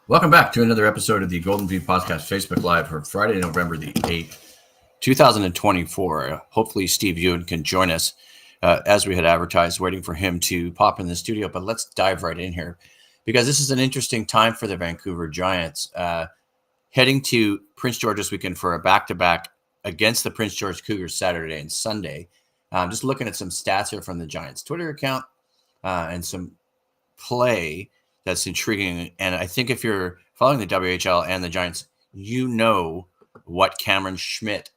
Welcome back to another episode of the Golden View Podcast Facebook Live for Friday, November the 8th, 2024. Hopefully, Steve Ewen can join us as we had advertised, waiting for him to pop in the studio. But let's dive right in here because this is an interesting time for the Vancouver Giants. Heading to Prince George this weekend for a back-to-back against the Prince George Cougars Saturday and Sunday. Just looking at some stats here from the Giants Twitter account and some play that's intriguing. And I think if you're following the WHL and the Giants, you know what Cameron Schmidt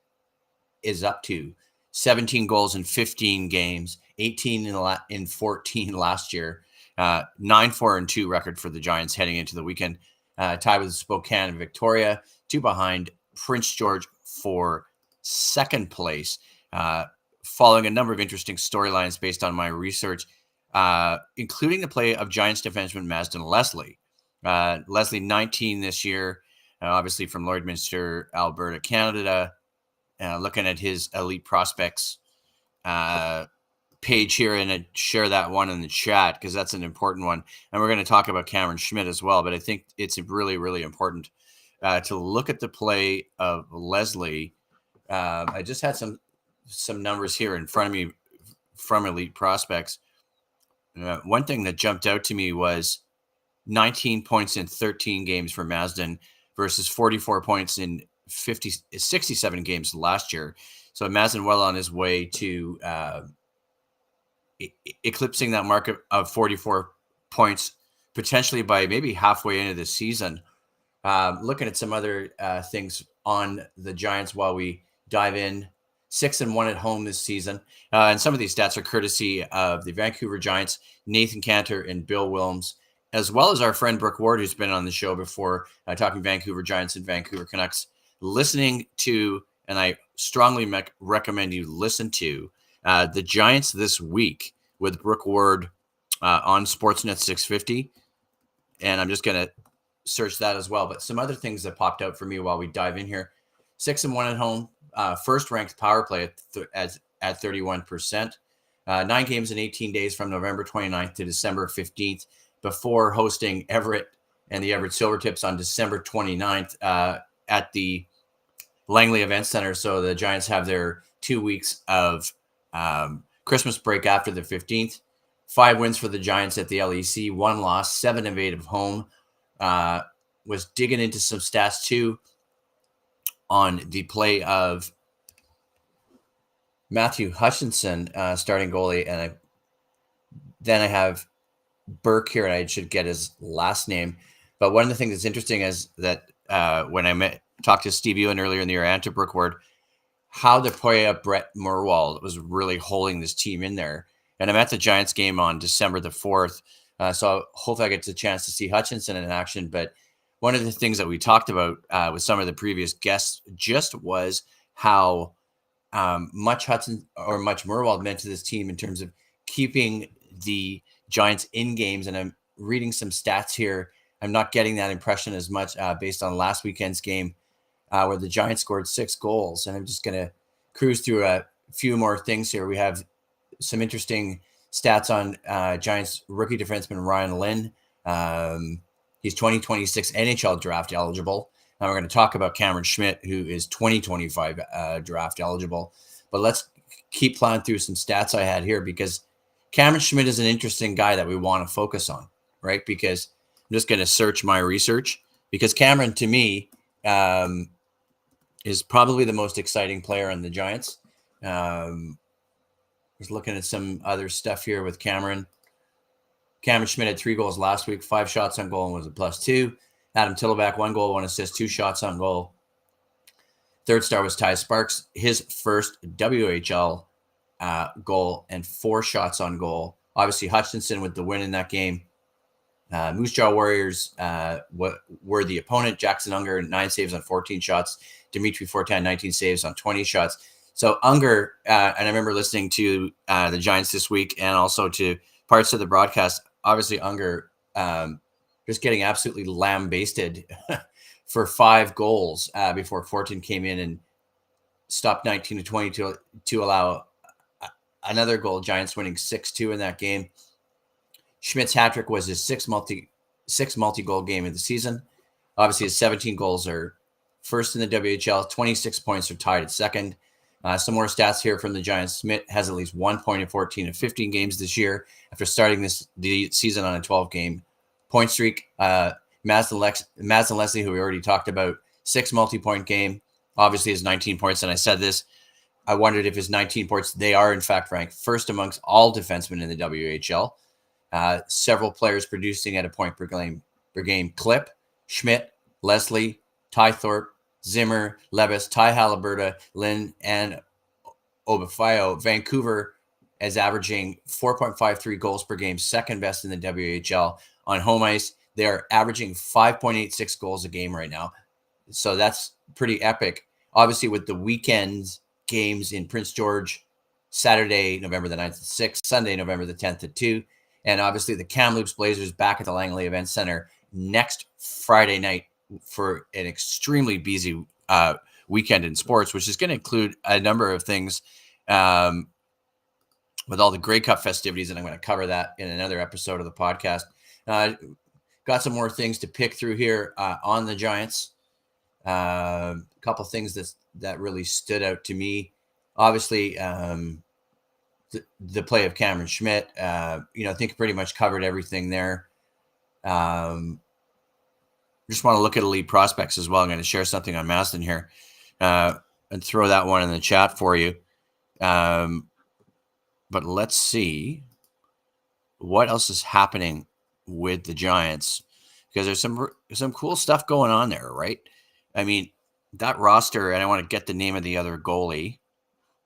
is up to. 17 goals in 15 games, 18 in 14 last year, 9-4-2 record for the Giants heading into the weekend. Tied with Spokane and Victoria, two behind Prince George for second place. Following a number of interesting storylines based on my research, including the play of Giants defenseman Mazden Leslie. Leslie, 19 this year, obviously from Lloydminster, Alberta, Canada. Looking at his elite prospects page here, and I'd share that one in the chat because that's an important one. And we're going to talk about Cameron Schmidt as well, but I think it's really, really important to look at the play of Leslie. I just had some numbers here in front of me from elite prospects. One thing that jumped out to me was 19 points in 13 games for Mazden versus 44 points in 67 games last year. So Mazden well on his way to eclipsing that mark of 44 points potentially by maybe halfway into the season. Looking at some other things on the Giants while we dive in. 6-1 at home this season. And some of these stats are courtesy of the Vancouver Giants, Nathan Cantor and Bill Wilms, as well as our friend Brooke Ward, who's been on the show before, talking Vancouver Giants and Vancouver Canucks. Listening to, and I strongly recommend you listen to, the Giants This Week with Brooke Ward on Sportsnet 650. And I'm just going to search that as well. But some other things that popped out for me while we dive in here. 6-1 at home. First ranked power play at 31%, 9 games in 18 days from November 29th to December 15th before hosting Everett and the Everett Silvertips on December 29th at the Langley Event Center. So the Giants have their 2 weeks of Christmas break after the 15th. 5 wins for the Giants at the LEC, 1 loss, 7 of 8 of home. Was digging into some stats too on the play of Matthew Hutchinson, starting goalie. And then I have Burke here, and I should get his last name. But one of the things that's interesting is that when I talked to Steve Ewen earlier in the year and to Brooke Ward, how the play of Brett Murwald was really holding this team in there. And I'm at the Giants game on December the 4th. So hopefully I get the chance to see Hutchinson in action. But one of the things that we talked about with some of the previous guests just was how much Murwald meant to this team in terms of keeping the Giants in games. And I'm reading some stats here. I'm not getting that impression as much based on last weekend's game where the Giants scored 6 goals. And I'm just going to cruise through a few more things here. We have some interesting stats on Giants rookie defenseman Ryan Lynn. He's 2026 NHL draft eligible. Now we're going to talk about Cameron Schmidt, who is 2025 draft eligible. But let's keep plowing through some stats I had here because Cameron Schmidt is an interesting guy that we want to focus on, right? Because I'm just going to search my research because Cameron, to me, is probably the most exciting player on the Giants. Was looking at some other stuff here with Cameron. Cameron Schmidt had 3 goals last week, 5 shots on goal, and was a +2. Adam Tillback, 1 goal, 1 assist, 2 shots on goal. Third star was Ty Sparks, his first WHL goal and 4 shots on goal. Obviously, Hutchinson with the win in that game. Moose Jaw Warriors were the opponent. Jackson Unger, 9 saves on 14 shots. Dimitri Fortin, 19 saves on 20 shots. So Unger, and I remember listening to the Giants this week and also to parts of the broadcast. Obviously, Unger just getting absolutely lambasted for 5 goals before Fortin came in and stopped 19-20 to allow another goal. Giants winning 6-2 in that game. Schmidt's hat trick was his sixth multi-goal game of the season. Obviously, his 17 goals are first in the WHL. 26 points are tied at second. Some more stats here from the Giants. Schmidt has at least 1 point in 14 of 15 games this year after starting the season on a 12-game point streak. Madsen Leslie, who we already talked about, 6 multi-point game. Obviously, his 19 points, and I said this. I wondered if his 19 points, they are in fact ranked first amongst all defensemen in the WHL. Several players producing at a point per game clip. Schmidt, Leslie, Ty Thorpe, Zimmer, Lebes, Ty Haliburta, Lynn, and Obafayo. Vancouver is averaging 4.53 goals per game, second best in the WHL. On home ice, they are averaging 5.86 goals a game right now. So that's pretty epic. Obviously, with the weekends games in Prince George, Saturday, November the 9th at 6, Sunday, November the 10th at 2. And obviously the Kamloops Blazers back at the Langley Event Center next Friday night for an extremely busy weekend in sports, which is going to include a number of things with all the Grey Cup festivities, and I'm going to cover that in another episode of the podcast. Got some more things to pick through here on the Giants. A couple things that really stood out to me. Obviously, the play of Cameron Schmidt. I think pretty much covered everything there. Just want to look at elite prospects as well. I'm going to share something on Maston here and throw that one in the chat for you. But let's see what else is happening with the Giants, because there's some cool stuff going on there, right? I mean, that roster, and I want to get the name of the other goalie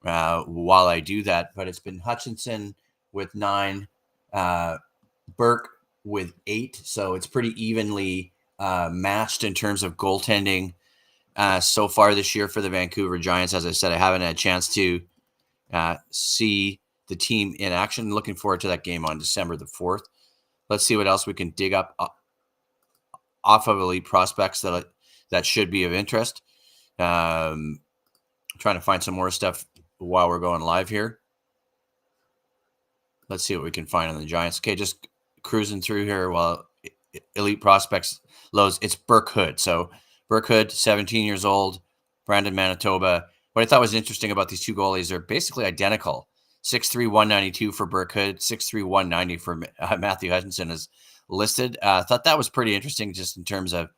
while I do that, but it's been Hutchinson with 9, Burke with 8, so it's pretty evenly matched in terms of goaltending so far this year for the Vancouver Giants. As I said, I haven't had a chance to see the team in action. Looking forward to that game on December the 4th. Let's see what else we can dig up off of elite prospects that should be of interest. Trying to find some more stuff while we're going live here. Let's see what we can find on the Giants. Okay, just cruising through here while elite prospects loads. It's Burke Hood. So Burke Hood, 17 years old, Brandon, Manitoba. What I thought was interesting about these two goalies, they're basically identical. 6'3", 192 for Burke Hood, 6'3", 190 for Matthew Hutchinson is listed. I thought that was pretty interesting just in terms of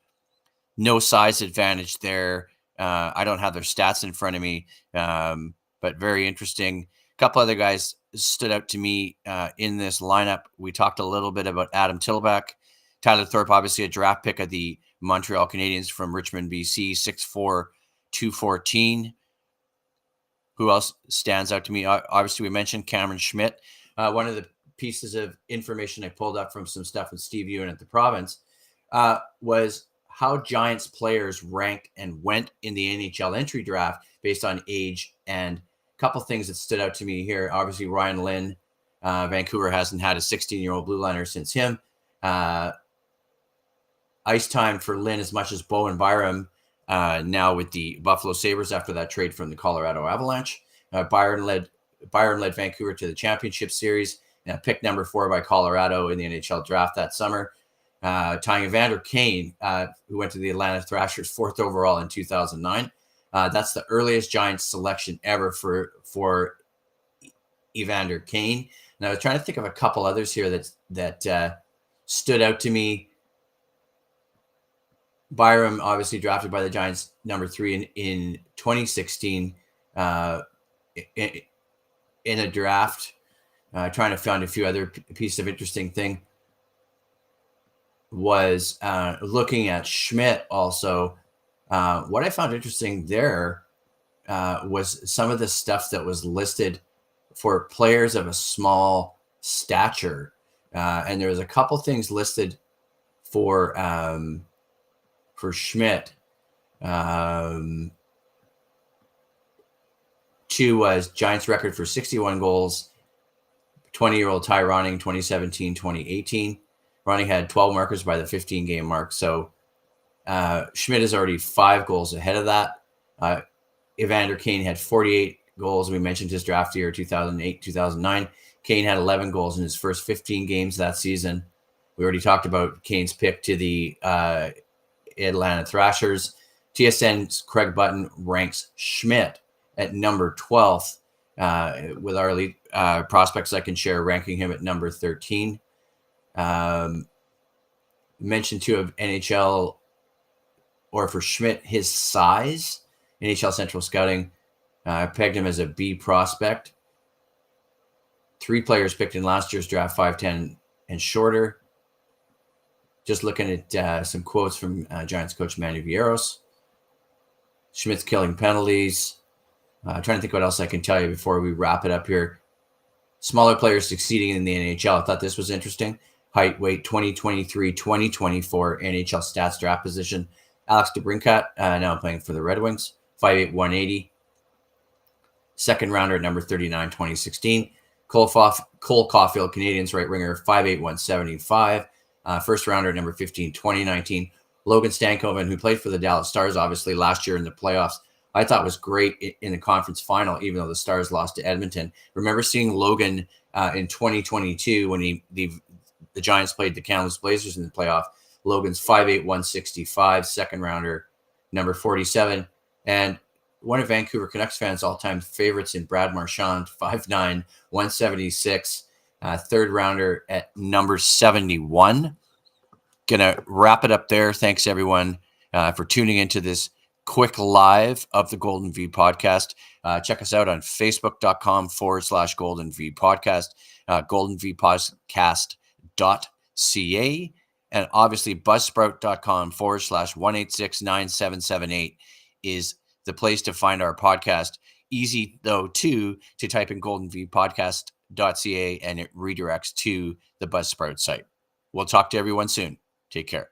no size advantage there. I don't have their stats in front of me, but very interesting. A couple other guys stood out to me in this lineup. We talked a little bit about Adam Tillback. Tyler Thorpe, obviously a draft pick of the Montreal Canadiens from Richmond, BC, 6'4", 214. Who else stands out to me? Obviously, we mentioned Cameron Schmidt. One of the pieces of information I pulled up from some stuff with Steve Ewen at the Province was how Giants players ranked and went in the NHL entry draft based on age, and a couple things that stood out to me here. Obviously, Ryan Lynn, Vancouver hasn't had a 16-year-old blue liner since him. Ice time for Lynn as much as Bowen Byram now with the Buffalo Sabres after that trade from the Colorado Avalanche. Byron led Vancouver to the championship series, picked number 4 by Colorado in the NHL draft that summer. Tying Evander Kane, who went to the Atlanta Thrashers 4th overall in 2009. That's the earliest Giants selection ever for Evander Kane. And I was trying to think of a couple others here that stood out to me. Byram, obviously drafted by the Giants, number 3 in 2016 in a draft. Trying to find a few other pieces of interesting thing. Was looking at Schmidt also. What I found interesting there was some of the stuff that was listed for players of a small stature. And there was a couple things listed for Schmidt. 2 was Giants record for 61 goals, 20-year-old Ty Ronning, 2017-2018. Ronning had 12 markers by the 15-game mark. So Schmidt is already 5 goals ahead of that. Evander Kane had 48 goals. We mentioned his draft year, 2008-2009. Kane had 11 goals in his first 15 games that season. We already talked about Kane's pick to the Atlanta Thrashers. TSN's Craig Button ranks Schmidt at number 12th. With our elite prospects, I can share ranking him at number 13. Mention too of NHL, or for Schmidt, his size. NHL Central Scouting pegged him as a B prospect. 3 players picked in last year's draft, 5'10" and shorter. Just looking at some quotes from Giants coach Manny Vieros. Schmidt's killing penalties. Trying to think what else I can tell you before we wrap it up here. Smaller players succeeding in the NHL. I thought this was interesting. Height, weight, 2023, 2024 NHL stats draft position. Alex DeBrincat, now playing for the Red Wings, 5'8", 180. Second rounder at number 39, 2016. Cole Caulfield, Canadiens right winger, 5'8", 175. First rounder at number 15, 2019. Logan Stankoven, who played for the Dallas Stars, obviously, last year in the playoffs, I thought was great in the conference final, even though the Stars lost to Edmonton. Remember seeing Logan in 2022 when the Giants played the Kamloops Blazers in the playoff. Logan's 5'8", 165, second rounder, number 47. And one of Vancouver Canucks fans' all-time favorites in Brad Marchand, 5'9", 176, third rounder at number 71. Gonna wrap it up there. Thanks, everyone, for tuning into this quick live of the Golden V podcast. Check us out on facebook.com/Golden V podcast, goldenvpodcast.ca, and obviously buzzsprout.com/1869778 is the place to find our podcast. Easy, though, too, to type in goldenvpodcast.ca and it redirects to the Buzzsprout site. We'll talk to everyone soon. Take care.